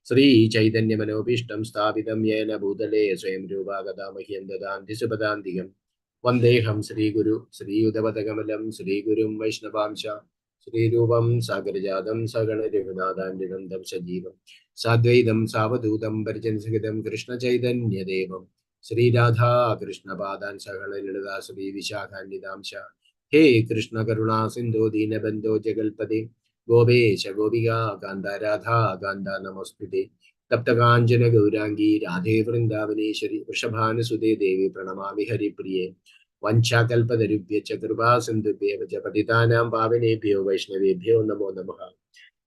Sri Chaitanya Manobishtam Sthapitam Yena Bhutale Swayam Rupa Gadamahyam Dadam Disupadantikam Vandeham Sri Guru Sri Udavadagamalam Sri Gurum Vaishnavamsha Sri Rupam Sagarajadam Sagana Rivadadam Sajivam Sadvaidam Savadutam Parjansagadam Krishna Chaitanya Devam Sri Radha Krishna Padan Sagala Lilada Sri Vishakhandidamsha He Krishna Karuna Sindhu Dinabandho Jagalpade Gopesh Gopiga Ganda Radha Ganda Namastude Taptakanjana Gaurangi Radhe Vrindavaneshwari Vrishabhana Sude Devi Pranamami Hari Priye Vanchakalpadarubhya Chakrva Sindhubhya Japatitanam Pavanebhyo Vaishnavebhyo Namo Namaha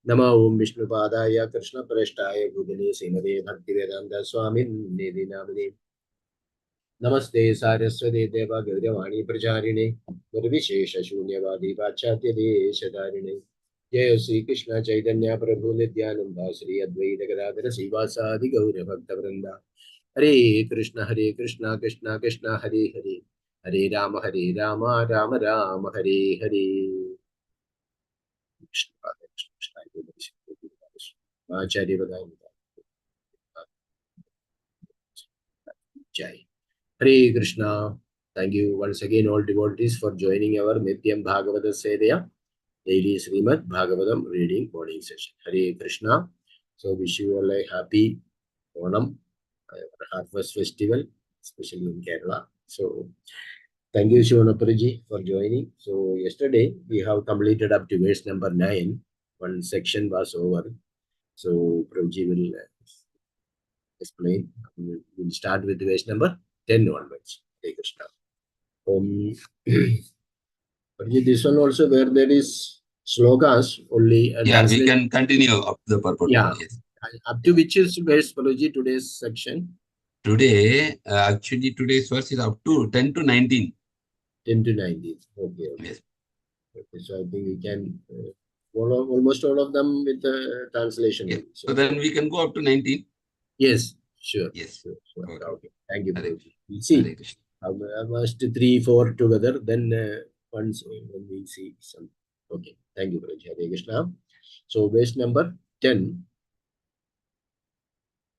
Nama Om Vishnu Padaya Krishna Prashtaya Bhudane Srimade Bhaktivedanta Swami Nidhi Namane Namaste Saraswati Deva Gauravani Pracharine Nirvishesha Shunyavadi Vachatya Deshadarine Jaya Sri Krishna Chaitanya Prabhu Nityananda Sri Advaita Gadadhara Sivasadi Gaura Bhakta Vrinda Hare Krishna Krishna Krishna Hare Hare Hare Rama Rama Rama Hare Hare Acharya Vadayana Jai Hare Krishna. Thank you once again, all devotees, for joining our Nityam Bhagavata Sedeya daily Srimad Bhagavatam reading morning session. Hare Krishna. So, wish you all a happy Onam, Harvest Festival, especially in Kerala. So, thank you, Shivanapraji, for joining. So, yesterday we have completed up to verse number 9. One section was over. So, Prabhuji will explain. We'll start with verse number 10 onwards. Hare Krishna. This one also where there is slokas only. Yeah, we can continue up the purport. Yeah. Yes. Up to which is verse, Prabhuji, today's section? Today, actually today's verse is up to 10 to 19. 10 to 19. Okay. Yes. Okay, so I think we can follow almost all of them with the translation. Yes. So then we can go up to 19. Yes, sure. Yes. Sure. Okay. Okay. Thank you, Prabhuji. We'll Hare see. Krishna. First 3, 4 together, then once when we see some. Okay. Thank you, Prabhuji. Hare Krishna. So verse number 10.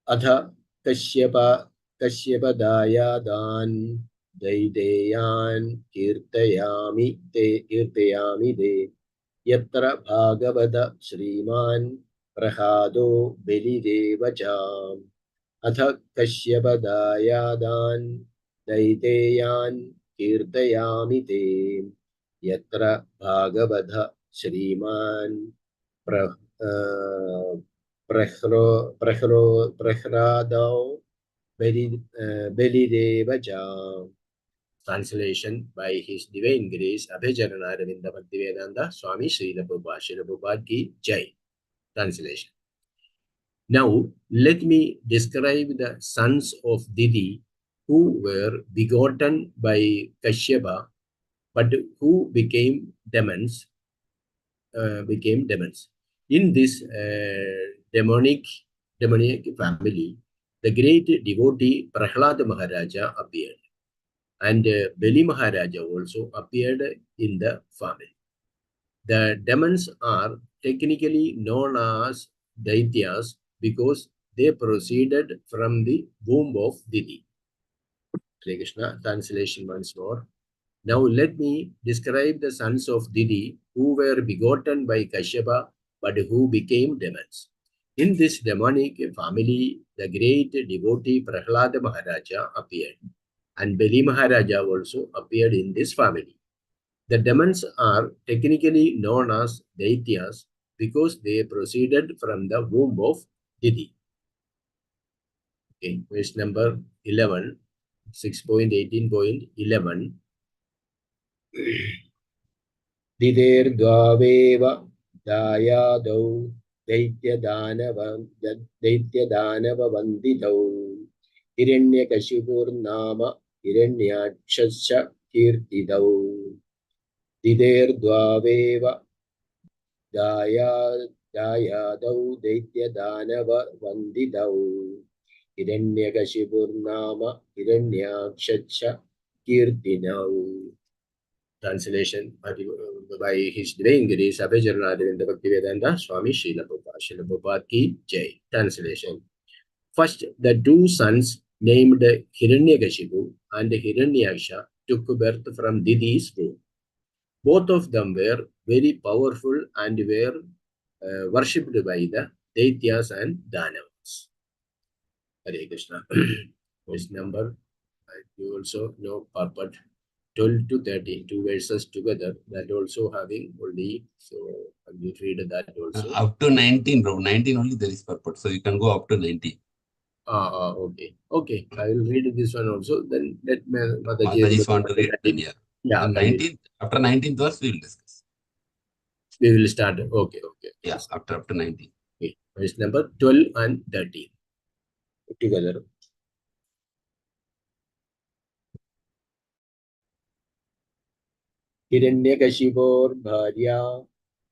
Atha Kashyapadayadan Daideyan Kirtayami De Yatra Bhagavata Sriman Prahado Belidevacham Atha Kashyapadayadan Daideyan Kirtayami Te Yatra Bhagavata Sriman Prahradao Belidevacham. Translation by His Divine Grace, Abhijarana Ravinda Bhaktivedanta Swami Srila Prabhupada Ki Jai. Translation. Now, let me describe the sons of Diti who were begotten by Kashyapa, but who became demons. In this demonic family, the great devotee Prahlad Maharaja appeared. And Beli Maharaja also appeared in the family. The demons are technically known as Daityas because they proceeded from the womb of Diti. Hare Krishna. Translation once more. Now let me describe the sons of Diti who were begotten by Kashyapa but who became demons. In this demonic family, the great devotee Prahlada Maharaja appeared. And Beli Maharaja also appeared in this family. The demons are technically known as Daityas because they proceeded from the womb of Diti. Okay, verse number 11, 6.18.11. Dider Dvaveva Dayadau Daityadanava Vanditau Hiranyakashipur Nama Hiranyakshasya Kirtidau Dider Dvaveva Dayadau Daityadanava Vanditau Hiranyakashipur Nama Hiranyakshasya Kirtidau. Translation by His Divine Grace Abhijana Arvinda Bhaktivedanta Swami Srila Prabhupada. Srila Prabhupada ki Jai. Translation. First, the two sons named Hiranyakashipu and Hiranyaksha took birth from Didi's womb. Both of them were very powerful and were worshipped by the Daityas and Danavas. Hare Krishna. Verse number, you also know purport 12 to 13, two verses together, that also having only, so you read that also. Up to 19, bro. 19 only there is purport. So you can go up to 19. Okay. Okay. I will read this one also. Then let me Mataji want to read. Then yeah. Yeah. Then 19th, after 19th verse, we will discuss. We will start. Okay. Okay. Yeah, after up to 19. Okay. Verse number 12 and 13. Together. हिरण्यकशिपोर्भार्या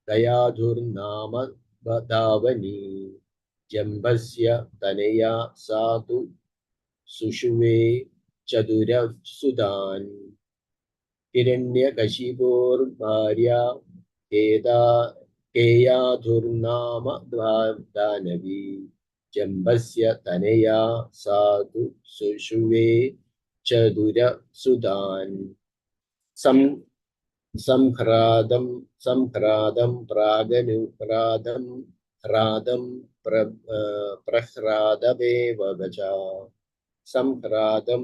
दयाधुर्नाम धावनी जम्बस्य Tanaya सातु सुषुवे चतुरसुदान् हिरण्यकशिपोर्भार्या केयाधुर्नाम दानवी जम्बस्य तनया सातु सुषुवे चतुरसुदान् संह्रादं प्रह्रादमेव गजा संह्रादं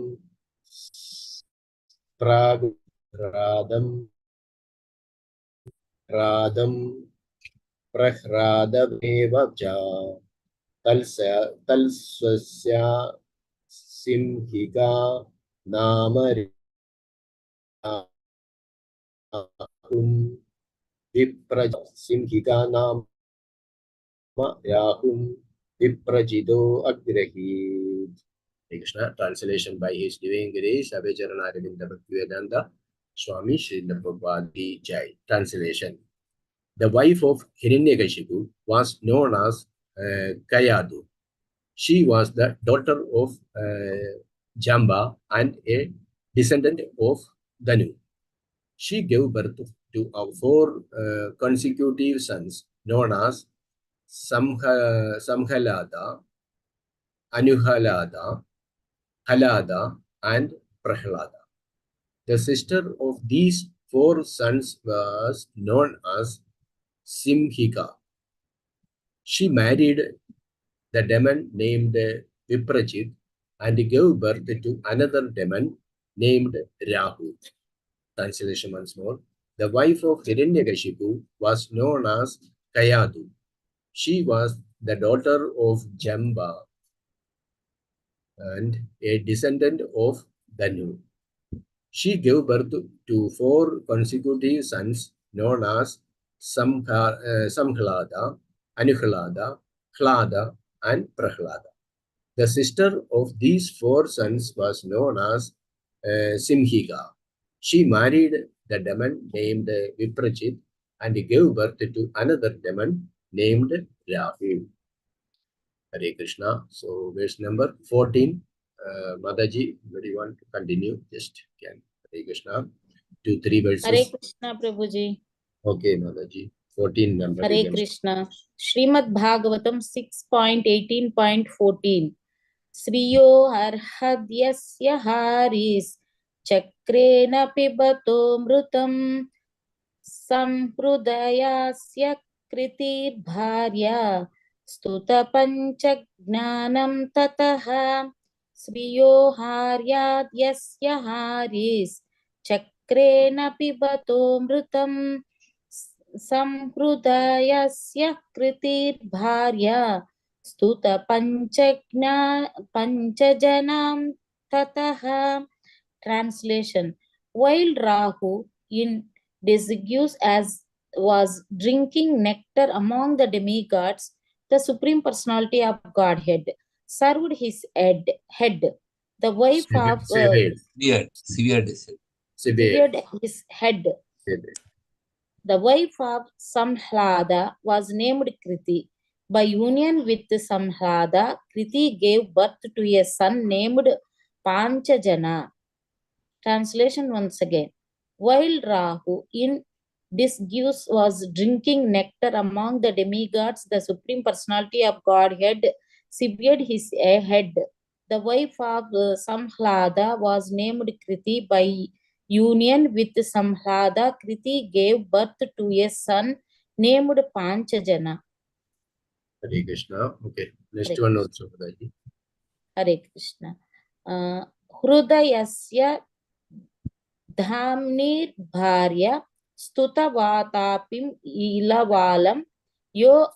प्रह्रादमेव च तल्स्वस्या सिंहिका नाम सिंहिका नाम राहुं विप्रजितो अग्रहीत्. Krishna. Translation by His Divine Grace Abhijana Arvinda Bhaktivedanta Swami Srila Prabhupada ki Jai. Translation. The wife of Hiranyakashipu was known as Kayadu. She was the daughter of Jamba and a descendant of Danu. She gave birth to 4 consecutive sons known as Samhalada, Anuhalada, Halada, and Prahlada. The sister of these 4 sons was known as Simhika. She married the demon named Viprachit and gave birth to another demon named Rahu. Translation once more. The wife of Hiranyakashipu was known as Kayadu. She was the daughter of Jamba and a descendant of Danu. She gave birth to 4 consecutive sons known as Samhlada, Anuhlada, Hlada, and Prahlada. The sister of these 4 sons was known as Simhika. She married the demon named Viprachit and gave birth to another demon named Rahu. Hare Krishna. So verse number 14. Mataji, do you want to continue? Just can. Hare Krishna. 2-3 verses. Hare Krishna, Prabhuji. Okay, Mataji. 14 number. Hare Krishna. Srimad Bhagavatam 6.18.14. Sriyo arhadyasya haris chakrena pibato mrutam samprudayasya kritir bharya stuta pancha gnanam tataha Sriyo haryadyasya haris chakrena pibato mrutam samprudayasya kritir bharya Stuta panchajanam tataha. Translation. While Rahu in disguise as was drinking nectar among the demigods, the Supreme Personality of Godhead served his head. The wife of severed his head. The wife of Samhlada was named Kriti. By union with Samhlada, Kriti gave birth to a son named Panchajana. Translation once again. While Rahu, in disguise, was drinking nectar among the demigods, the Supreme Personality of Godhead severed his head. The wife of Samhlada was named Kriti. By union with Samhlada, Kriti gave birth to a son named Panchajana. Hare Krishna. Okay. Next Hare one also, Mataji. Hare Krishna. Hrudayasya Dhamnir Bharya Stutavaatapim Ilavalam Yo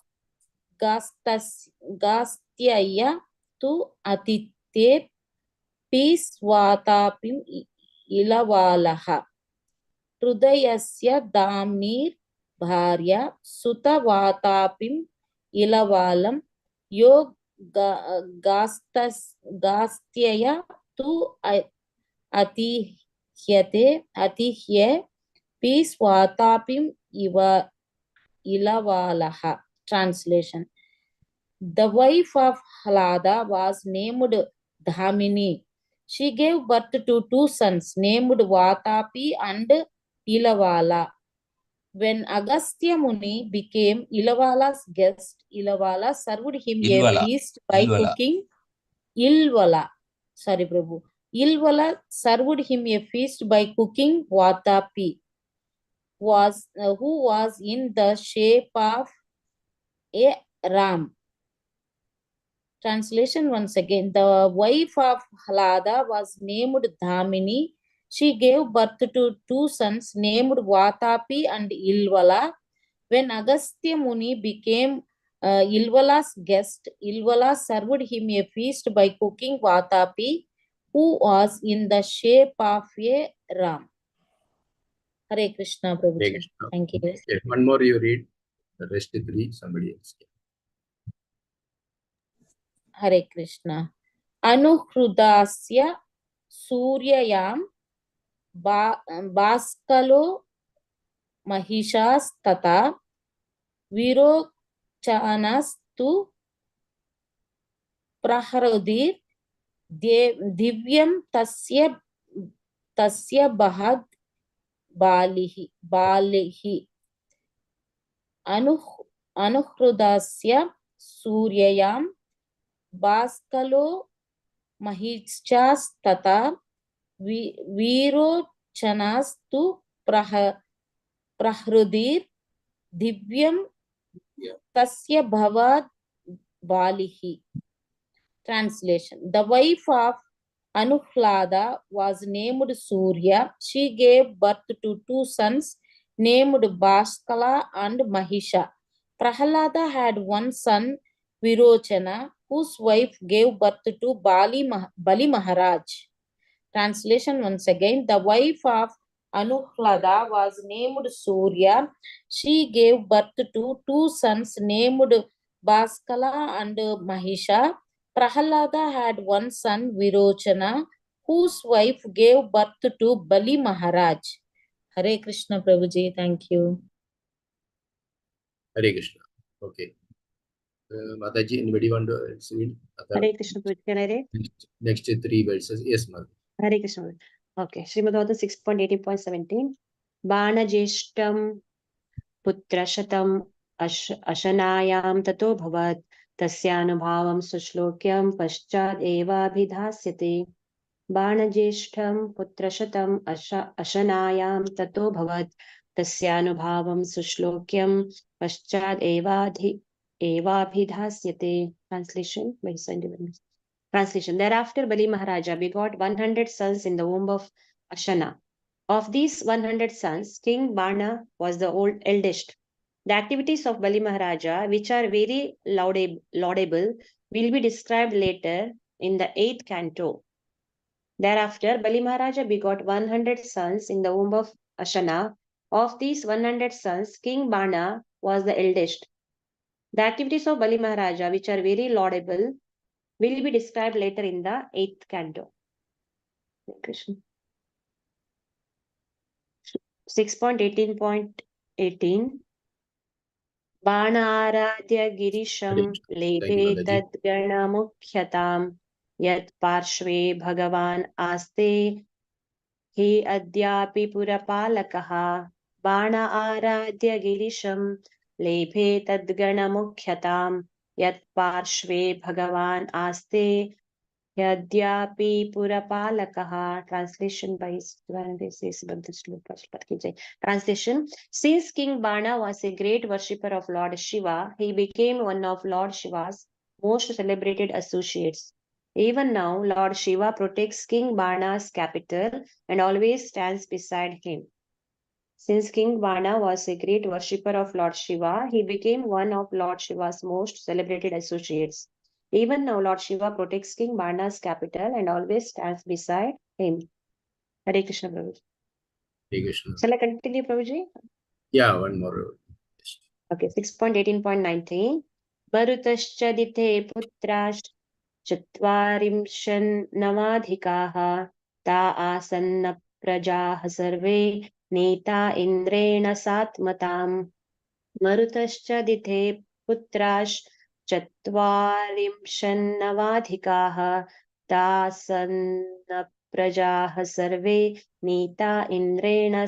Gastyaya Tu Atitye Pisvatapim Ilavalaha. Hrudayasya Dhamnir Bharya Sutavaatapim Ilavalam Yo Gastyaya Tu Atihye Pisvatapim Ilavalaha. Translation. The wife of Hlada was named Dhamini. She gave birth to two sons named Vatapi and Ilavala. When Agastya Muni became Ilavala's guest, Ilavala served him a Ilvala. feast by Ilvala. cooking Ilvala. Sorry, Prabhu. Ilvala served him a feast by cooking Vatapi, who was in the shape of a ram. Translation once again. The wife of Hlada was named Dhamini. She gave birth to two sons named Vatapi and Ilvala. When Agastya Muni became Ilvala's guest, Ilvala served him a feast by cooking Vatapi, who was in the shape of a ram. Hare Krishna, Hare Prabhuji. Krishna. Thank you. Okay. One more you read. The rest three, somebody else. Hare Krishna. Anuhrudasya Suryayam Baskalo Mahishas Tata Virochanastu Praharudir Divyam Tasya Bahad Balihi Anuhrudasya Suryayam Baskalo Mahishas Tata Virochanastu Prahrudir Divyam Tasya Bhavad Balihi. Translation. The wife of Anuhlada was named Surya. She gave birth to two sons named Baskala and Mahisha. Prahalada had one son, Virochana, whose wife gave birth to Bali Maharaj. Translation once again. The wife of Anuhlada was named Surya. She gave birth to two sons named Baskala and Mahisha. Prahalada had one son, Virochana, whose wife gave birth to Bali Maharaj. Hare Krishna, Prabhuji. Thank you. Hare Krishna. Okay. Mataji, anybody want to read? Hare Krishna, Prabhuji. Can I read? Next three verses. Yes, ma'am. Hare Krishna. Okay. Srimad Bhagavatam 6.18.17. Banajeshtam putrashatam ashanayam tato bhavat tasyanubhavam sushlokyam paschad evabhidhasyate. Banajeshtam putrashatam ashanayam tato bhavat tasyanubhavam sushlokyam paschad evabhidhasyate. Translation by Sandivan. Translation. Thereafter, Bali Maharaja begot 100 sons in the womb of Ashana. Of these 100 sons, King Bana was the eldest. The activities of Bali Maharaja, which are very laudable, will be described later in the 8th canto. Thereafter, Bali Maharaja begot 100 sons in the womb of Ashana. Of these 100 sons, King Bana was the eldest. The activities of Bali Maharaja, which are very laudable, will be described later in the 8th canto. 6.18.18 Banaradya Girisham Lete Tadgana Mukhyatam Yat Parshve Bhagavan Aste He adyapi purapalakaha bana aradya girisham lebhe tadgana mukhyatam yat parshve bhagavan aste Yadyapi Purapalakaha. Translation by Translation. Since King Bana was a great worshipper of Lord Shiva, he became one of Lord Shiva's most celebrated associates. Even now, Lord Shiva protects King Bana's capital and always stands beside him. Since King Bana was a great worshipper of Lord Shiva, he became one of Lord Shiva's most celebrated associates. Even now, Lord Shiva protects King Bana's capital and always stands beside him. Hare Krishna, Prabhuji. Hare Krishna. Shall I continue, Prabhuji? Yeah, one more. Okay, 6.18.19. Bharutascha putrash chatvarimshan navadhikaha ta asanna prajaha sarve neta indrena satmatam. Marutascha dithe putrash chatvarimshannavadhikaha tasanna prajaha sarve nita indrena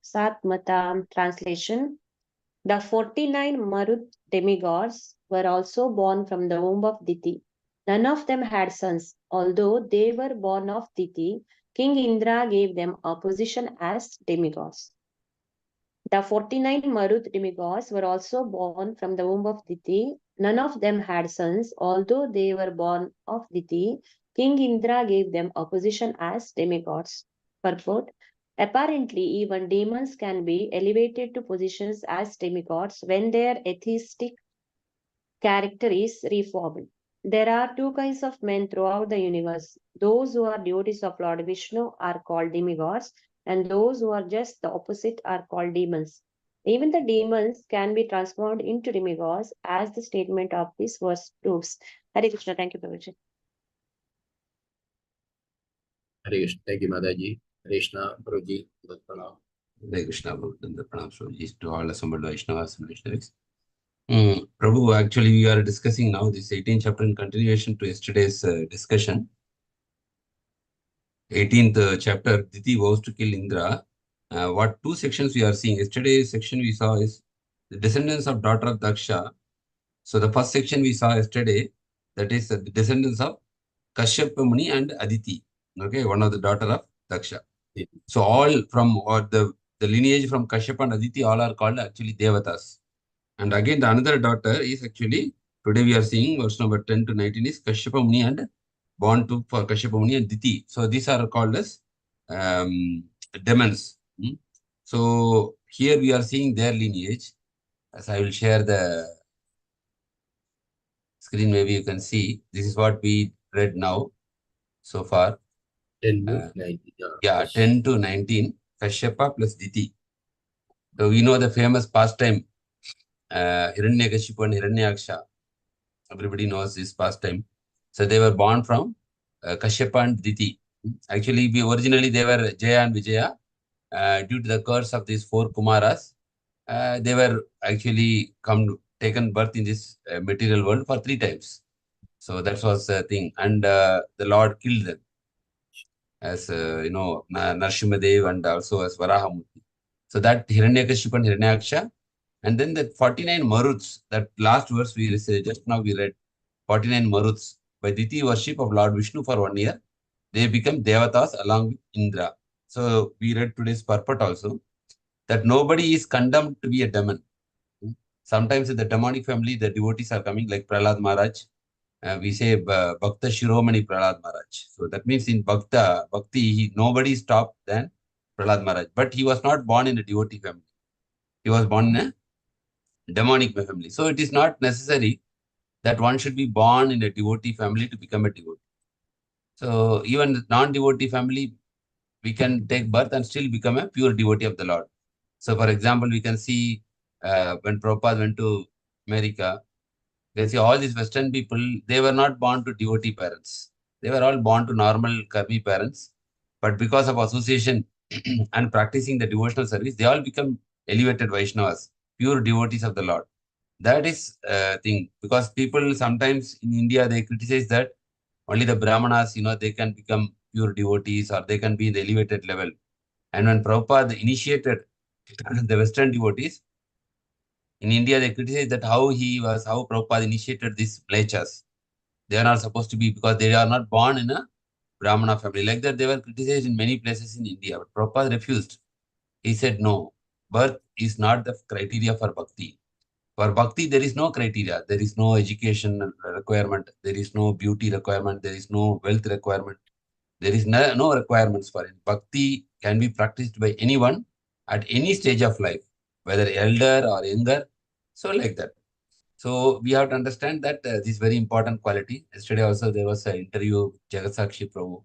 satmatam. Translation. The 49 Marut demigods were also born from the womb of Diti. None of them had sons. Although they were born of Diti, King Indra gave them a position as demigods. The 49 Marut demigods were also born from the womb of Diti. None of them had sons. Although they were born of Diti, King Indra gave them a position as demigods. Purport. Apparently, even demons can be elevated to positions as demigods when their atheistic character is reformed. There are two kinds of men throughout the universe. Those who are devotees of Lord Vishnu are called demigods, and those who are just the opposite are called demons. Even the demons can be transformed into demigods, as the statement of this verse proves. Hare Krishna. Thank you, Prabhuji. Hare Krishna. Thank you, Mataji. Hare Krishna, Prabhuji. Pranam. Hare Krishna, Prabhupada, Pranam Prabhuji, to all assembled Vaishnavas and Vaishnavis. Prabhu, actually, we are discussing now this 18th chapter in continuation to yesterday's discussion. 18th chapter, Diti vows to kill Indra. What two sections we are seeing? Yesterday's section we saw is the descendants of daughter of Daksha. So the first section we saw yesterday, that is the descendants of Kashyapa Muni and Aditi. Okay, one of the daughter of Daksha. So all from the lineage from Kashyapa and Aditi, all are called actually Devatas. And again, the another daughter is actually, today we are seeing verse number 10 to 19 is Kashyapa Muni and born to for Kashyapa Muni and Diti. So these are called as demons. So here we are seeing their lineage. As I will share the screen, maybe you can see. This is what we read now so far. 10 to 19. Yeah, 10 to 19, Kashyapa plus Diti. So we know the famous pastime, Hiranyakashipu and Hiranyaksha. Everybody knows this pastime. So they were born from Kashyapa and Diti. Actually, originally they were Jaya and Vijaya. Due to the curse of these four Kumaras, they were actually taken birth in this material world for 3 times. So that was the thing. And the Lord killed them as, Narsimhadev and also as Varahamurti. So that Hiranyakashipu and Hiranyaksha. And then the 49 Maruts, that last verse we just now we read, 49 Maruts, by Diti worship of Lord Vishnu for 1 year, they become Devatas along with Indra. So we read today's purport also, that nobody is condemned to be a demon. Sometimes in the demonic family, the devotees are coming like Prahlad Maharaj. We say Bhakta Shiromani Prahlad Maharaj. So that means in Bhakti, nobody stopped than Prahlad Maharaj. But he was not born in a devotee family. He was born in a demonic family. So it is not necessary that one should be born in a devotee family to become a devotee. So even non-devotee family, we can take birth and still become a pure devotee of the Lord. So for example, we can see when Prabhupada went to America, they see all these Western people, they were not born to devotee parents. They were all born to normal karmi parents. But because of association and practicing the devotional service, they all become elevated Vaishnavas, pure devotees of the Lord. That is a thing. Because people sometimes in India, they criticize that only the Brahmanas, they can become pure devotees or they can be in the elevated level. And when Prabhupada initiated the Western devotees, in India, they criticized that how Prabhupada initiated these mlechas. They are not supposed to be, because they are not born in a Brahmana family. Like that, they were criticized in many places in India. But Prabhupada refused. He said, no, birth is not the criteria for bhakti. For bhakti, there is no criteria. There is no education requirement. There is no beauty requirement. There is no wealth requirement. There is no requirements for it. Bhakti can be practiced by anyone at any stage of life, whether elder or younger. So like that. So we have to understand that this very important quality. Yesterday also there was an interview with Jagasakshi Prabhu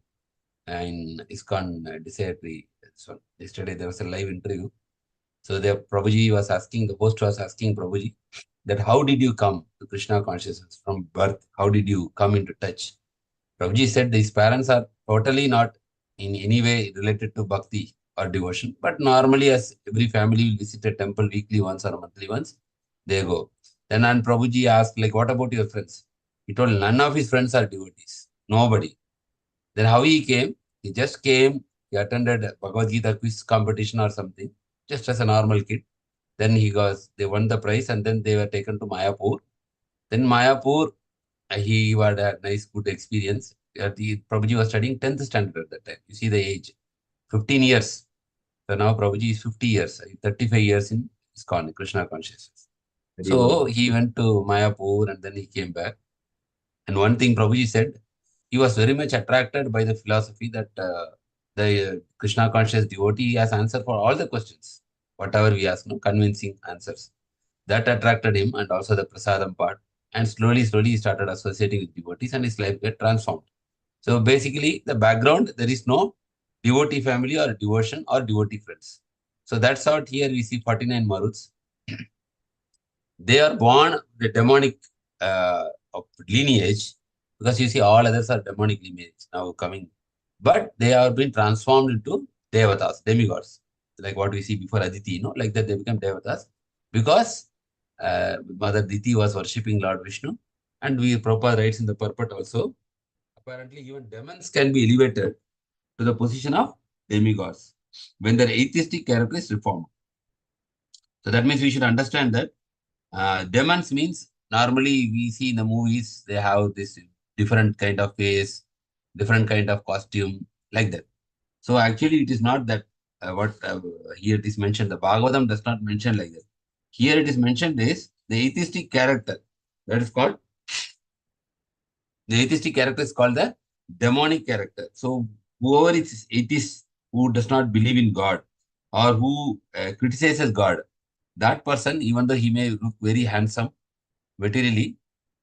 in ISKCON Desiratory. So yesterday there was a live interview. So the Prabhuji was asking, the host was asking Prabhuji that how did you come to Krishna consciousness from birth? How did you come into touch? Prabhuji said these parents are totally not in any way related to bhakti or devotion, but normally as every family will visit a temple weekly once or monthly once, they go. Then and Prabhuji asked, like, what about your friends? He told none of his friends are devotees. Nobody. Then how he came? He just came, he attended Bhagavad Gita quiz competition or something, just as a normal kid. Then they won the prize and then they were taken to Mayapur. Then Mayapur, he had a nice, good experience. Prabhuji was studying 10th standard at that time. You see the age, 15 years. So now Prabhuji is 50 years, 35 years in ISKCON, Krishna consciousness. So he went to Mayapur and then he came back. And one thing Prabhuji said, he was very much attracted by the philosophy that the Krishna conscious devotee has answer for all the questions, whatever we ask, convincing answers. That attracted him, and also the prasadam part. And slowly he started associating with devotees and his life got transformed. So basically, the background, there is no devotee family or devotion or devotee friends. So that's how here we see 49 Maruts. They are born the demonic of lineage, because you see all others are demonic lineage now coming. But they have been transformed into devatas, demigods, like what we see before Aditi, like that they become devatas, because Mother Diti was worshipping Lord Vishnu, and we Prabhupada writes in the purport also, apparently even demons can be elevated to the position of demigods when their atheistic character is reformed. So that means we should understand that demons means normally we see in the movies, they have this different kind of face, different kind of costume, like that. So actually it is not that what here it is mentioned. The Bhagavatam does not mention like that. Here it is mentioned is the atheistic character. That is called, the atheistic character is called the demonic character. So whoever is atheist, who does not believe in God or who criticizes God, that person, even though he may look very handsome materially,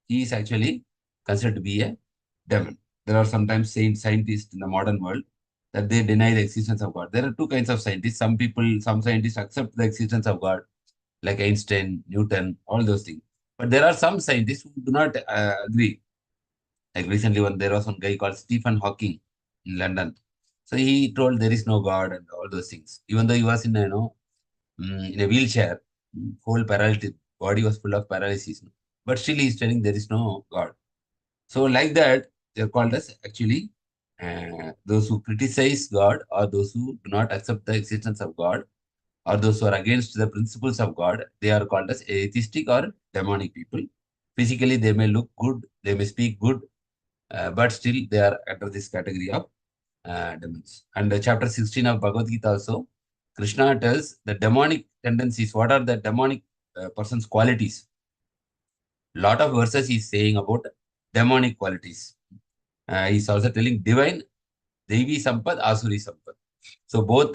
he is actually considered to be a demon. There are sometimes scientists in the modern world that they deny the existence of God. There are two kinds of scientists. Some scientists accept the existence of God, like Einstein, Newton, all those things. But there are some scientists who do not agree. Like recently, there was one guy called Stephen Hawking in London. So he told there is no God and all those things. Even though he was in in a wheelchair, whole paralysis, body was full of paralysis. But still he is telling there is no God. So like that, they are called as actually those who criticize God, or those who do not accept the existence of God, or those who are against the principles of God. They are called as atheistic or demonic people. Physically, they may look good, they may speak good, but still they are under this category of demons. And chapter 16 of Bhagavad Gita also, Krishna tells the demonic tendencies. What are the demonic person's qualities? Lot of verses he's saying about demonic qualities. He's also telling divine, Devi Sampad, Asuri Sampad. So both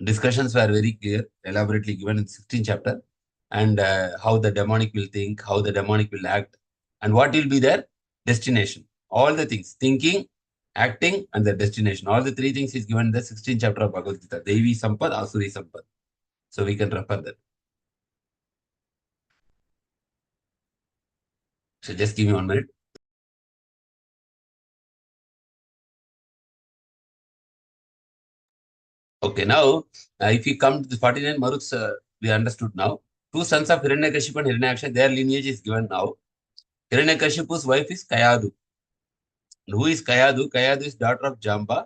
discussions were very clear, elaborately given in 16th chapter, and how the demonic will think, how the demonic will act, and what will be their destination. All the things, thinking, acting, and the destination. All the three things is given in the 16th chapter of Bhagavad Gita. Devi Sampad, Asuri Sampad. So we can refer that. So just give me 1 minute. Okay, now if we come to the 49 Maruts, we understood now. Two sons of Hiranyakashipu and Hiranyaksha, their lineage is given now. Hiranyakashipu's wife is Kayadu. Who is Kayadu? Kayadu is daughter of Jamba,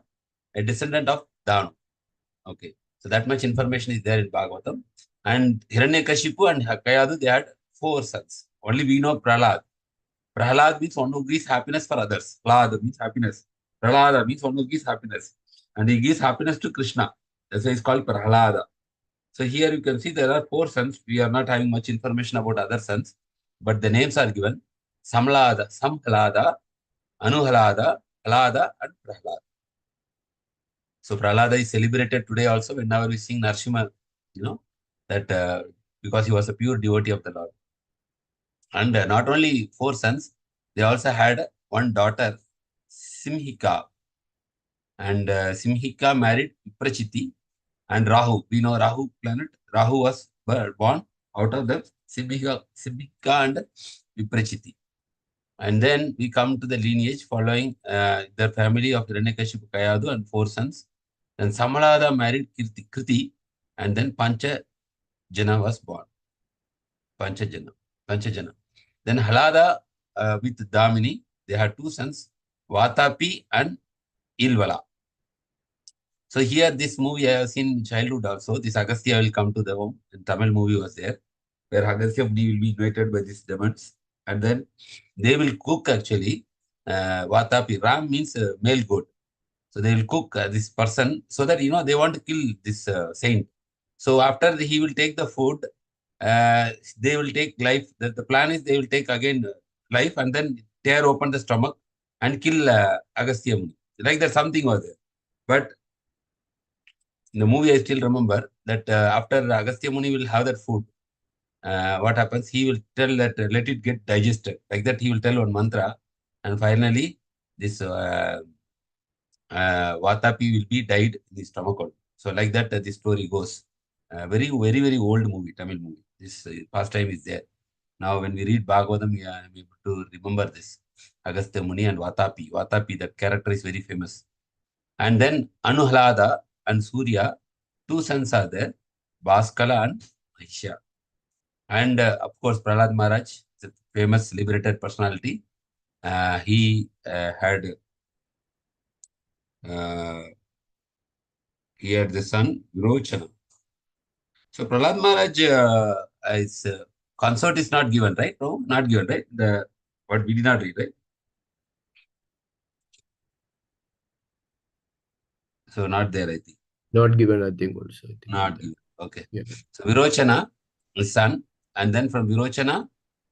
a descendant of Danu. Okay. So that much information is there in Bhagavatam. And Hiranyakashipu and Kayadu, they had 4 sons. Only we know Prahlad. Prahlad means one who gives happiness for others. Prahlad means happiness. Prahlada means one who gives happiness. And he gives happiness to Krishna. That's why it's called Prahlada. So here you can see there are 4 sons. We are not having much information about other sons, but the names are given. Samhlada, Anuhalada, Halada, and Prahlada. So Prahlada is celebrated today also whenever we sing Narsimha, that because he was a pure devotee of the Lord. And not only 4 sons, they also had one daughter, Simhika. And Simhika married Viprachiti and Rahu. We know Rahu planet. Rahu was born out of the Simhika and Viprachiti. And then we come to the lineage following the family of Hiranyakashipu, Kayadu and 4 sons. Then Samalada married Kriti, and then Panchajana was born. Panchajana. Then Halada with Damini, they had 2 sons, Vatapi and Ilvala. So here this movie I have seen in childhood also. This Agastya will come to the home. And Tamil movie was there, where Agastya will be invited by these demons. And then they will cook actually. Vatapi, Ram means male goat. So they will cook this person so that, they want to kill this saint. So after he will take the food, they will take life. The plan is they will take again life and then tear open the stomach and kill Agastya Muni. Like that something was there. But in the movie, I still remember that after Agastya Muni will have that food, what happens? He will tell that let it get digested. Like that, he will tell one mantra, and finally, this Vatapi will be died in his stomach. So like that, the story goes. Very, very, very old movie, Tamil movie. This pastime is there. Now, when we read Bhagavatam, we are able to remember this. Agastya Muni and Vatapi. Vatapi, that character is very famous. And then Anuhalada and Surya, 2 sons are there, Bhaskala and Mahisha. And of course, Prahlad Maharaj, the famous liberated personality, he had the son Virochana. So Prahlad Maharaj consort is not given, right? No, not given, right? What we did not read, right? So not there, I think. Not given, I think also. I think. Not given. Okay. Yeah. So Virochana, his son, and then from Virochana,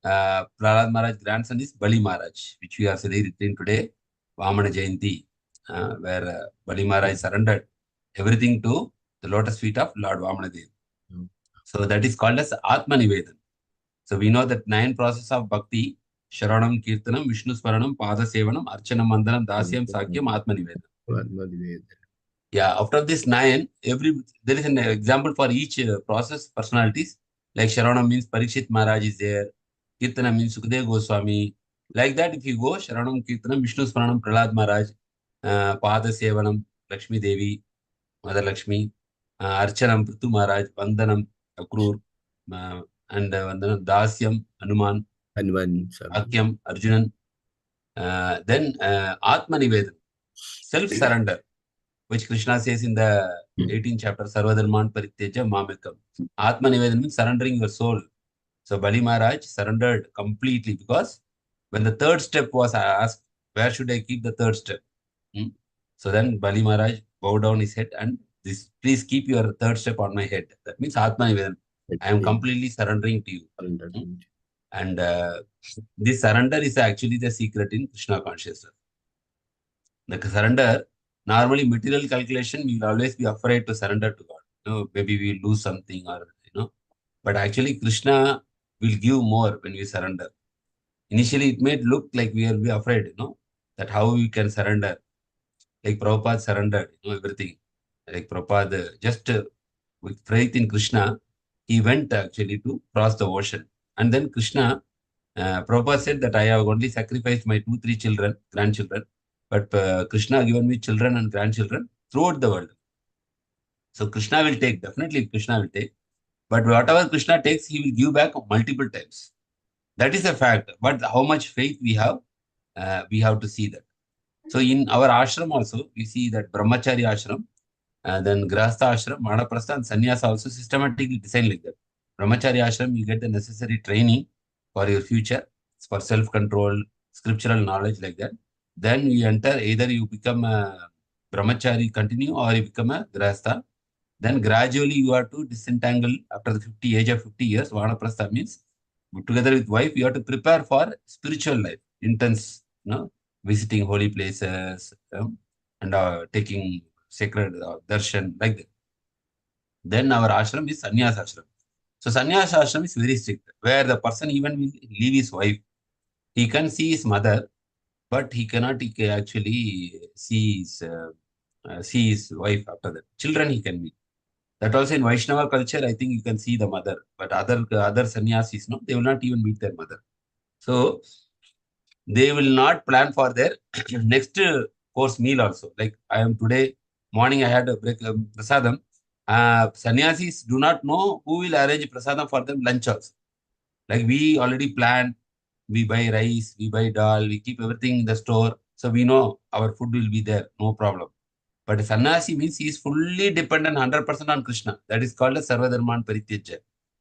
Prahlad Maharaj grandson is Bali Maharaj, which we are celebrating today, Vamana Jayanti, where Bali Maharaj surrendered everything to the lotus feet of Lord Vamana Dev. So that is called as Atma Nivedan. So we know that 9 processes of bhakti: Sharanam, Kirtanam, Vishnu Smaranam, Pada Sevanam, Archanam, Mandanam, Dasyam, Sakyam, Atma Nivedan. Yeah, after this 9, there is an example for each process personalities. Like Sharanam means Parikshit Maharaj is there. Kirtanam means Sukadeva Goswami. Like that, if you go, Sharanam, Kirtanam, Vishnu Smaranam, Prahlad Maharaj, Pada Sevanam, Lakshmi Devi, Mother Lakshmi, Archanam, Prithu Maharaj, Vandanam, Akrur, and Vandanam, Dasyam, Hanuman, Akyam, Arjunan. Then Atma Nivedan, self-surrender, which Krishna says in the 18th chapter, Sarvadharman Parityaja Mamekam. Atma Nivedan means surrendering your soul. So Bali Maharaj surrendered completely, because when the 3rd step was asked, where should I keep the 3rd step? So then Bali Maharaj bowed down his head and please keep your 3rd step on my head. That means Atma Nivedan. I am completely surrendering to you. And this surrender is actually the secret in Krishna consciousness. The surrender, normally material calculation, we will always be afraid to surrender to God. Maybe we will lose something or, but actually Krishna will give more when we surrender. Initially, it may look like we will be afraid, that how we can surrender. Like Prabhupada surrendered, everything. Like Prabhupada, just with faith in Krishna, he went actually to cross the ocean. And then Krishna, Prabhupada said that I have only sacrificed my 2-3 grandchildren, but Krishna given me children and grandchildren throughout the world. So Krishna will take, definitely Krishna will take. But whatever Krishna takes, he will give back multiple times. That is a fact. But how much faith we have to see that. So in our ashram also, we see that brahmachari ashram, then grahastha ashram, vanaprastha and sannyasa also systematically designed like that. Brahmachari ashram, you get the necessary training for your future, for self-control, scriptural knowledge like that. Then you enter, either you become a brahmachari, continue, or you become a grahastha. Then gradually you have to disentangle after the age of 50 years. Vanaprastha means together with wife, you have to prepare for spiritual life, intense, visiting holy places, and taking sacred darshan like that. Then our ashram is sannyasa ashram. So sannyasa ashram is very strict, where the person even will leave his wife. He can see his mother, but he cannot actually see his wife after that. Children he can meet. That also in Vaishnava culture, I think you can see the mother, but other sannyasis, no, they will not even meet their mother. So they will not plan for their next course meal also. Like I am today morning, I had a prasadam. Sannyasis do not know who will arrange prasadam for them lunch also. Like we already planned, we buy rice, we buy dal, we keep everything in the store. So we know our food will be there, no problem. But sannyasi means he is fully dependent 100% on Krishna. That is called a sarvadharman parityajya.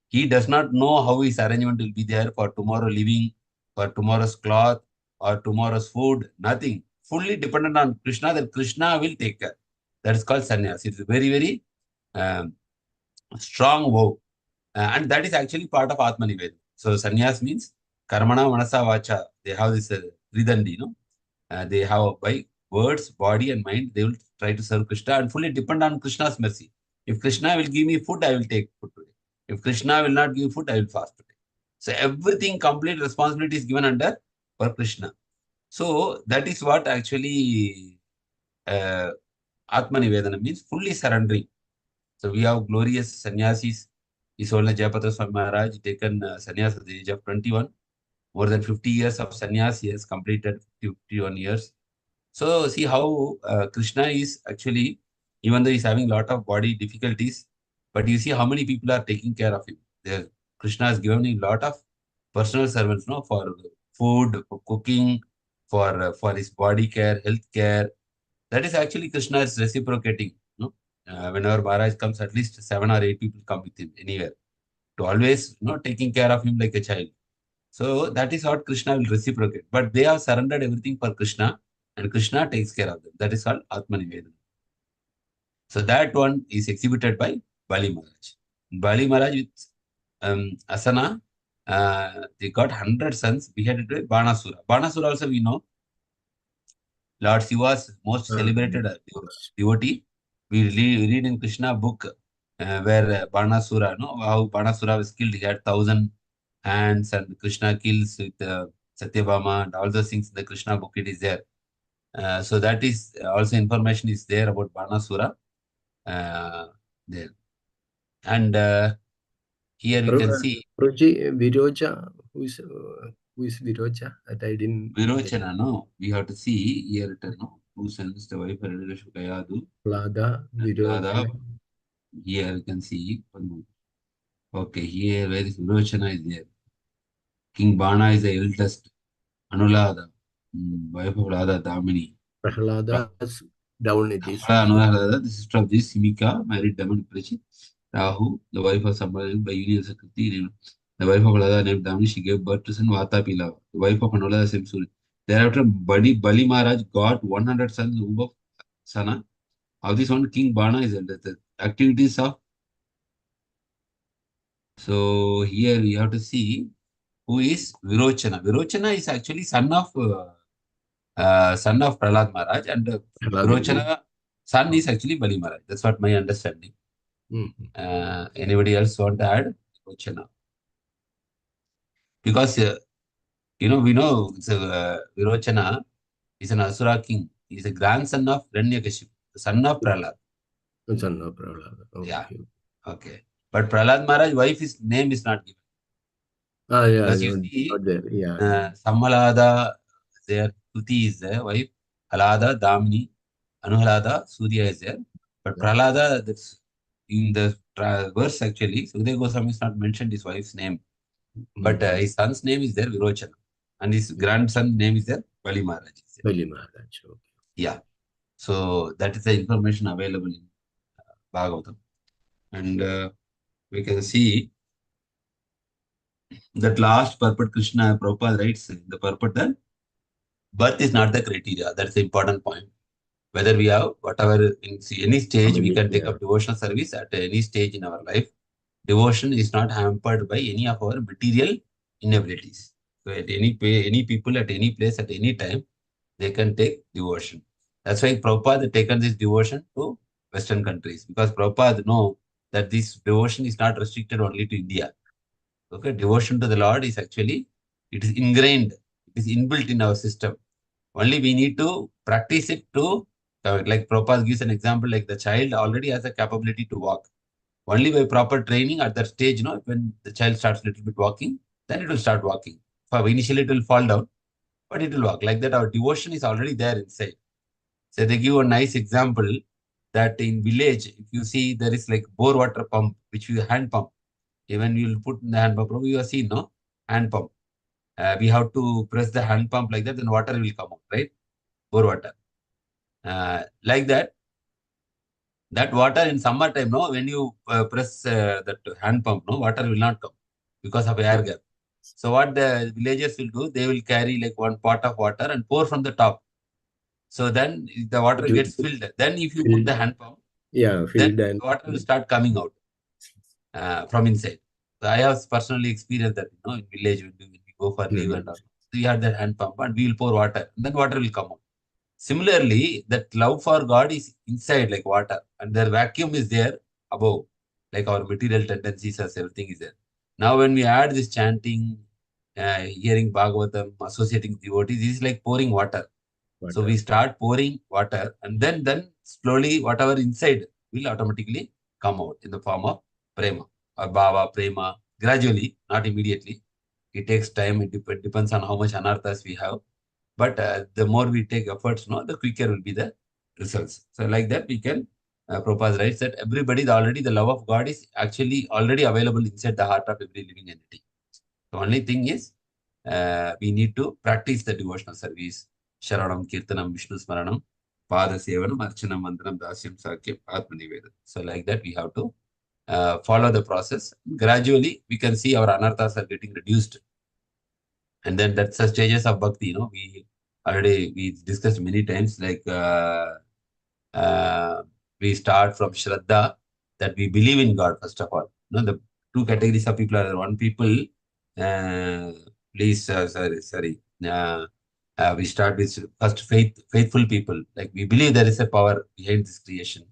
He does not know how his arrangement will be there for tomorrow living, for tomorrow's cloth, or tomorrow's food, nothing. Fully dependent on Krishna, then Krishna will take care. That is called sannyasi. It's a very, very strong vow. And that is actually part of Atmanivedana. So sannyas means karmana, manasa, vacha. They have this ridandi, they have by words, body, and mind, they will try to serve Krishna and fully depend on Krishna's mercy. If Krishna will give me food, I will take food today. If Krishna will not give food, I will fast today. So everything, complete responsibility is given under for Krishna. So that is what actually Atmanivedana means, fully surrendering. So we have glorious sannyasis. His Holiness Jayapatra Swami Maharaj taken sannyas at the age of 21. More than 50 years of sannyas he has completed, 51 years. So see how Krishna is actually, even though he's having a lot of body difficulties, but you see how many people are taking care of him. Krishna has given him a lot of personal servants, for food, for cooking, for his body care, health care. That is actually Krishna is reciprocating. Whenever Maharaj comes, at least 7 or 8 people come with him anywhere to always, taking care of him like a child. So that is what Krishna will reciprocate. But they have surrendered everything for Krishna, and Krishna takes care of them. That is called Atmanivedana. So that one is exhibited by Bali Maharaj. Bali Maharaj with Asana, they got 100 sons beheaded by Banasura. Banasura also we know, Lord Shiva's most celebrated devotee. We read in Krishna book where Banasura, how Banasura was killed. He had 1,000 hands, and Krishna kills with Satyabhama and all those things in the Krishna book. It is there. So that is also information is there about Banasura there. And here we can see Virocha. Who is Virocha? That I didn't. Virochana. No, we have to see here written. Who sends the wife Kayadu? Lada, Virochana. Here we can see. Okay, here where is Virochana is there. King Bana is the eldest. Anulada, wife of Radha Damini. Prahlada's down it is. Anulada, the sister of this Simika, married Daman Prachi. Rahu, the wife of Sambhavi by Union Secretary. The wife of Radha named Damini, she gave birth to son Vata Pilava. The wife of Anulada Simsuri. Thereafter, Bali Maharaj got 100 sons of Sana. Of this one, King Bana is the activities of. So here we have to see who is Virochana. Virochana is actually son of Prahlad Maharaj, and Virochana son is actually Bali Maharaj. That's what my understanding. Anybody else want to add? Virochana. Because we know Virochana is an Asura king. He is a grandson of Hiranyakashipu, the son of Prahlad. Son of Prahlad. Okay. Yeah. Okay. But Prahlad Maharaj's wife's name is not given. Because you see, Sammalada, their Tuti is there, wife, Halada, Damini, Anuhalada, Surya is there. But Prahlada, that's in the verse actually, Sukadeva Goswami is not mentioned his wife's name. But his son's name is there, Virochana. And his grandson name is there, Bali Maharaj. Bali Maharaj. Yeah. So that is the information available in Bhagavatam. And we can see that last purport Krishna Prabhupada writes in the purport that birth is not the criteria. That's the important point. Whether we have whatever in any stage, we can take up devotional service at any stage in our life. Devotion is not hampered by any of our material inabilities. So at any people at any place at any time, they can take devotion. That's why Prabhupada had taken this devotion to Western countries, because Prabhupada know that this devotion is not restricted only to India. Okay, devotion to the Lord is actually, it is ingrained, it is inbuilt in our system. Only we need to practice it to, like Prabhupada gives an example, like the child already has a capability to walk. Only by proper training at that stage, when the child starts a little bit walking, then it will start walking. For initially it will fall down, but it will walk. Like that, our devotion is already there inside. So they give a nice example that in village, if you see there is like bore water pump, which you hand pump. Even you will put in the hand pump, you have seen, no? Hand pump. We have to press the hand pump like that, then water will come out, right? Bore water. Like that, that water in summer time, no, when you press that hand pump, no, water will not come because of air gap. So what the villagers will do, they will carry like one pot of water and pour from the top. So then the water gets filled. Then if you put the hand pump, then the water will start coming out from inside. So I have personally experienced that, in village when we go for leave and all. So we had that hand pump and we will pour water, and then water will come out. Similarly, that love for God is inside like water, and their vacuum is there above, like our material tendencies as everything is there. Now, when we add this chanting, hearing Bhagavatam, associating devotees, this is like pouring water. So we start pouring water, and then slowly whatever inside will automatically come out in the form of prema or bhava, prema, gradually, not immediately. It takes time. It depends on how much anarthas we have. But the more we take efforts, the quicker will be the results. So like that, we can propose, right, that everybody, already the love of God is actually already available inside the heart of every living entity. The only thing is, we need to practice the devotional service. Sharanam, Kirtanam, Vishnu Smaranam, Pada Sevanam, Archanam, Mandaram, Dasyam, Sakyam, Atmanivedam. So like that, we have to follow the process. Gradually, we can see our anarthas are getting reduced. And then that's the stages of bhakti, we discussed many times, like we start from Shraddha, that we believe in God, first of all. The two categories of people are, one people, we start with first faithful people, like we believe there is a power behind this creation,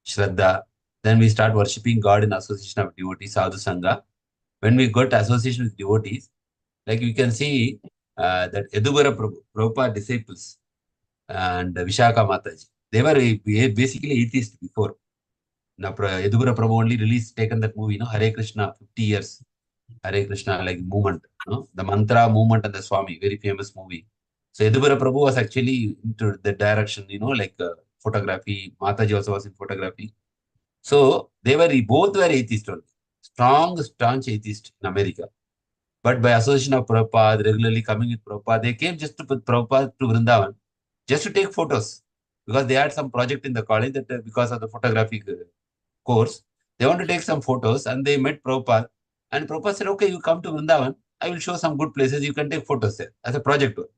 Shraddha. Then we start worshipping God in association of devotees, sadhu sangha. When we got association with devotees, like you can see that Yadubara Prabhupada disciples and Vishaka Mataji, they were basically atheists before. Now, Yadubara Prabhu only taken that movie, Hare Krishna, 50 years, Hare Krishna, like movement, the mantra movement and the Swami, very famous movie. So Yadubara Prabhu was actually into the direction, photography. Mataji also was in photography. So both were atheists only. Strong, staunch atheist in America. But by association of Prabhupada, regularly coming with Prabhupada, they came just to put Prabhupada to Vrindavan, just to take photos. Because they had some project in the college that because of the photography course, they want to take some photos, and they met Prabhupada. And Prabhupada said, okay, you come to Vrindavan, I will show some good places, you can take photos there as a project work.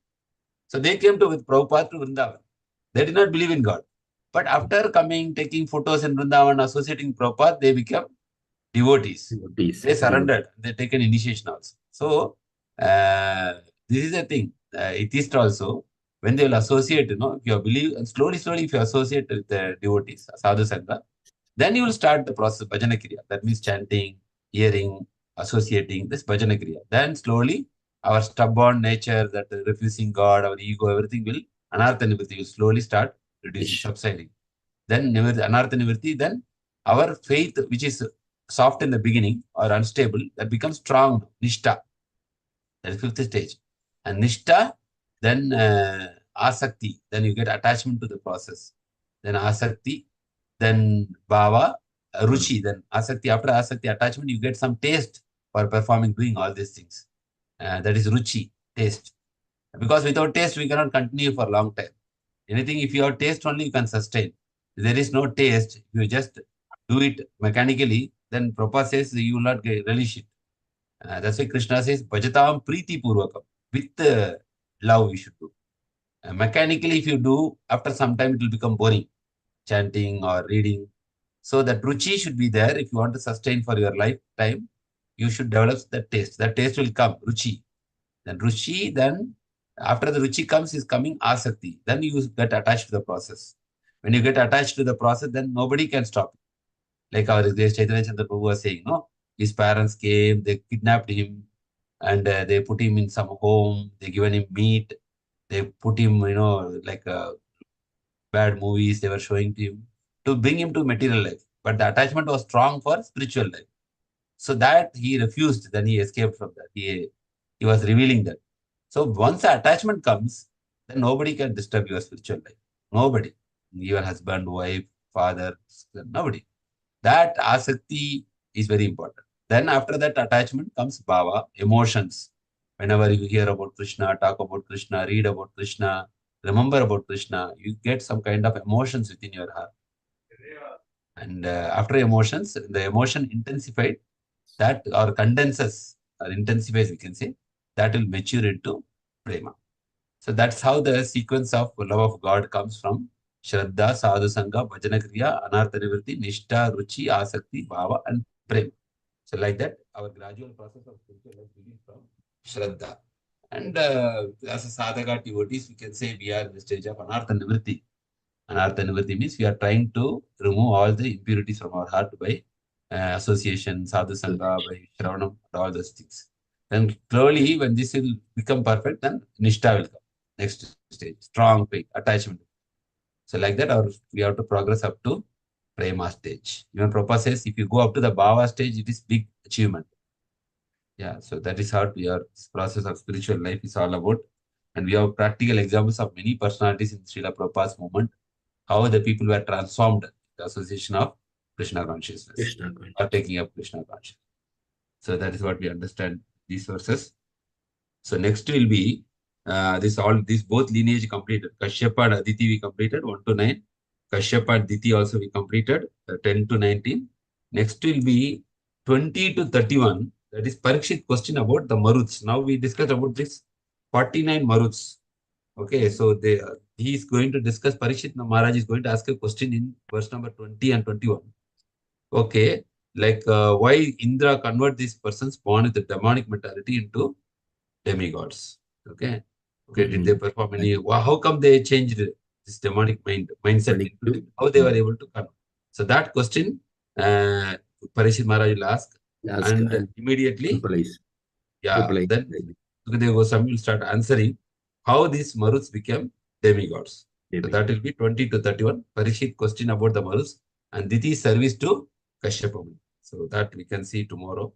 So they came with Prabhupada to Vrindavan. They did not believe in God. But after coming, taking photos in Vrindavan, associating Prabhupada, they became devotees. They surrendered. They take an initiation also. So this is the thing. Atheist also, when they will associate, if you believe, and slowly, if you associate with the devotees, sadhu sangha, then you will start the process of bhajana kriya. That means chanting, hearing, associating, this bhajana kriya. Then slowly, our stubborn nature, that refusing God, our ego, everything will, anartha nivritti will slowly start reducing, subsiding. Then anartha nivritti, then our faith, which is soft in the beginning or unstable, that becomes strong, nishta. That is fifth stage. And nishta, then asakti, then you get attachment to the process. Then asakti, then bhava, ruchi, then asakti. After asakti, attachment, you get some taste for performing, doing all these things. That is ruchi, taste. Because without taste, we cannot continue for a long time. Anything, if you have taste only, you can sustain. If there is no taste, if you just do it mechanically, then Prabhupada says you will not relish it. That's why Krishna says, Bhajatam Preeti Purvakam. With love, we should do. Mechanically, if you do, after some time, it will become boring, chanting or reading. So that ruchi should be there. If you want to sustain for your lifetime, you should develop that taste. That taste will come, ruchi. Then ruchi, then after the ruchi comes, is coming asakti. Then you get attached to the process. When you get attached to the process, then nobody can stop you. Like our Chaitanya Chandra Prabhu was saying, no, his parents came, they kidnapped him, and they put him in some home. They given him meat. They put him, like bad movies they were showing to him to bring him to material life. But the attachment was strong for spiritual life. So that he refused, then he escaped from that. He was revealing that. So once the attachment comes, then nobody can disturb your spiritual life. Nobody. Your husband, wife, father, nobody. That asakti is very important. Then after that attachment comes bhava, emotions. Whenever you hear about Krishna, talk about Krishna, read about Krishna, remember about Krishna, you get some kind of emotions within your heart. And after emotions, the emotion intensified, that or condenses or intensifies, we can say, that will mature into prema. So that's how the sequence of love of God comes from Shraddha, Sadhu Sangha, Bhajana Kriya, Anartha Nivritti, Nishtha, Ruchi, Asakti, Bhava, and Prema. So like that, our gradual process of spiritual life begins from Shraddha. And as a sadhaka devotees, we can say we are in the stage of Anartha Nivritti. Anartha Nivritti means we are trying to remove all the impurities from our heart by association, sadhu sangha, by shravanam, all those things. Then slowly, when this will become perfect, then nishtha will come. Next stage, strong faith, attachment. So like that, we have to progress up to prema stage. Even Prabhupada says, if you go up to the bhava stage, it is big achievement. Yeah, so that is how this process of spiritual life is all about. And we have practical examples of many personalities in Srila Prabhupada's movement, how the people were transformed in the association of Krishna consciousness, or taking up Krishna consciousness. So that is what we understand these verses. So next will be these both lineage completed. Kashyapa and Aditi we completed 1 to 9. Kashyapa and Diti also we completed 10 to 19. Next will be 20 to 31. That is Parikshit question about the Maruts. Now we discussed about this 49 Maruts. Okay, so he is going to discuss, Parikshit Maharaj is going to ask a question in verse number 20 and 21. Okay, like why Indra convert these persons born with the demonic mentality into demigods? Okay, did they perform any, how come they changed this demonic mindset? How they were able to convert? So that question, Parikshit Maharaj will ask, and immediately, then Sukadeva Goswami will start answering how these Maruts became demigods. So that will be 20 to 31. Parikshit question about the Maruts and Diti's service to Kashyapa. So that we can see tomorrow.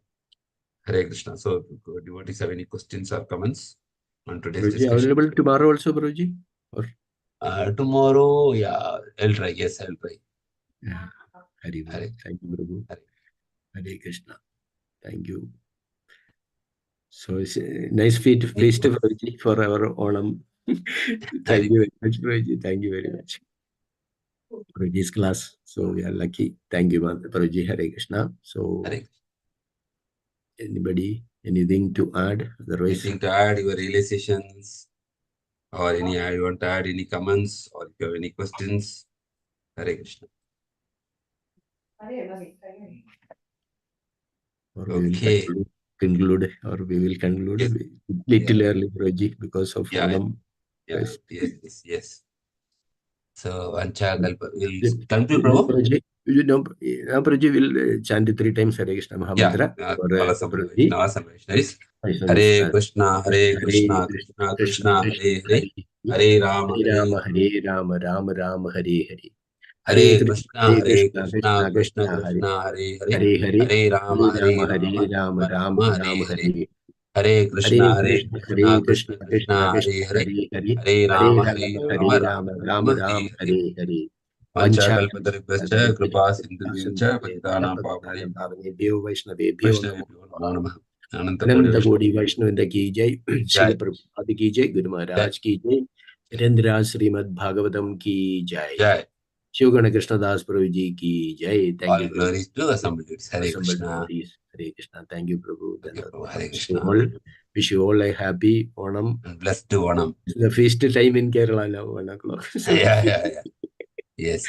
Hare Krishna. So devotees have any questions or comments on today's discussion? Available tomorrow also, Guruji? Or? Tomorrow, yeah, I'll try. Yes, I'll try. Yeah. Hare. Thank you, Prabhu. Hare Krishna. Thank you. So it's a nice feast, Guruji, for our Onam. Thank you very much, Guruji. Thank you very much. Guruji's class. So we are lucky. Thank you, Guruji. Hare Krishna. So anybody, anything to add? Otherwise, anything to add, your realizations, or you want to add any comments, or if you have any questions? Hare Krishna. Or we will conclude, or we will conclude little early, Guruji, because of Onam. Yes. So, Ancha Kalpa will conclude, Prabhu. Prabhuji will chant 3 times Hare Krishna Mahamantra. Hare Krishna, Krishna Krishna, Hare Hare, Hare Rama, Rama Rama, Hare Hare. Hare Krishna, Krishna Krishna, Hare Hare, Hare Rama, Rama Rama, Hare Hare. Hare Krishna, Krishna Krishna, Hare Hare, Hare Rama, Rama Hare Hare. Vanchakalpatarubhyascha kripa sindhubhyascha patitanam pavanebhyo Vaishnavebhyo namo namah. Ananta Kodi Vaishnavinda ki jai, Srila Prabhupada ki jai, Guru Maharaj ki jai, Rendra Srimad Bhagavatam ki jai. Jai. Shivgana Krishnadas Prabhuji ki jai. Thank All you, Prabhu. glories to assembled devotees. Hare Assembled Krishna. devotees. Hare Krishna. Thank you, Prabhu. Okay, Prabhu. Hare Wish Krishna. you all, wish you all a happy Onam. And blessed Onam. It's the feast time in Kerala now, 1 o'clock. Yeah. Yes.